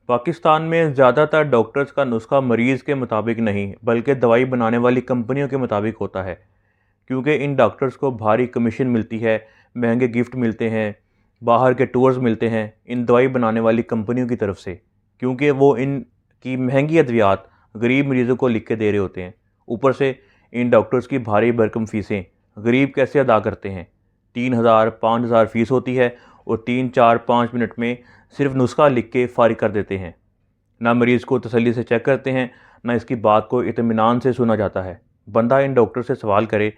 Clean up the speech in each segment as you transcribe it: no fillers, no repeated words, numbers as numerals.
पाकिस्तान में ज़्यादातर डॉक्टर्स का नुस्खा मरीज़ के मुताबिक नहीं बल्कि दवाई बनाने वाली कंपनियों के मुताबिक होता है, क्योंकि इन डॉक्टर्स को भारी कमीशन मिलती है, महंगे गिफ्ट मिलते हैं, बाहर के टूर्स मिलते हैं इन दवाई बनाने वाली कंपनियों की तरफ से, क्योंकि वो इन की महंगी अद्वियात गरीब मरीज़ों को लिख के दे रहे होते हैं। ऊपर से इन डॉक्टर्स की भारी भरकम फ़ीसें गरीब कैसे अदा करते हैं। 3,000 5,000 फ़ीस होती है और 3 4 5 मिनट में सिर्फ नुस्खा लिख के फ़ारिग कर देते हैं। ना मरीज़ को तसल्ली से चेक करते हैं, ना इसकी बात को इत्मीनान से सुना जाता है। बंदा इन डॉक्टर से सवाल करे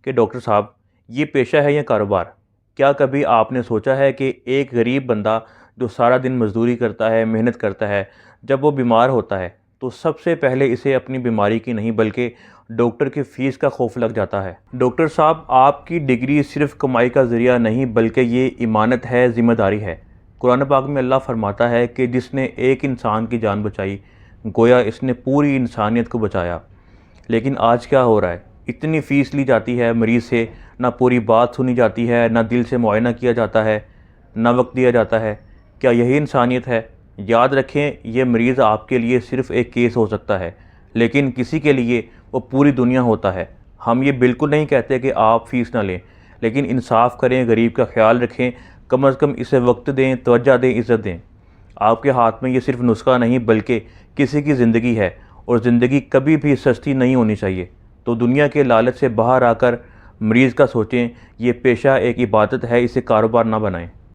कि डॉक्टर साहब, ये पेशा है या कारोबार? क्या कभी आपने सोचा है कि एक गरीब बंदा जो सारा दिन मजदूरी करता है, मेहनत करता है, जब वो बीमार होता है तो सबसे पहले इसे अपनी बीमारी की नहीं बल्कि डॉक्टर की फ़ीस का खौफ लग जाता है। डॉक्टर साहब, आपकी डिग्री सिर्फ कमाई का ज़रिया नहीं बल्कि ये इमानत है, ज़िम्मेदारी है। कुरान पाक में अल्लाह फरमाता है कि जिसने एक इंसान की जान बचाई गोया इसने पूरी इंसानियत को बचाया। लेकिन आज क्या हो रहा है, इतनी फ़ीस ली जाती है मरीज़ से, ना पूरी बात सुनी जाती है, ना दिल से मुआयना किया जाता है, ना वक्त दिया जाता है। क्या यही इंसानियत है? याद रखें, ये मरीज़ आपके लिए सिर्फ़ एक केस हो सकता है, लेकिन किसी के लिए वो पूरी दुनिया होता है। हम ये बिल्कुल नहीं कहते कि आप फ़ीस ना लें, लेकिन इंसाफ करें, गरीब का ख्याल रखें, कम अज़ कम इसे वक्त दें, तवज्जो दें, इज़्ज़त दें। आपके हाथ में ये सिर्फ नुस्खा नहीं बल्कि किसी की ज़िंदगी है, और ज़िंदगी कभी भी सस्ती नहीं होनी चाहिए। तो दुनिया के लालच से बाहर आकर मरीज़ का सोचें, ये पेशा एक इबादत है, इसे कारोबार ना बनाएं।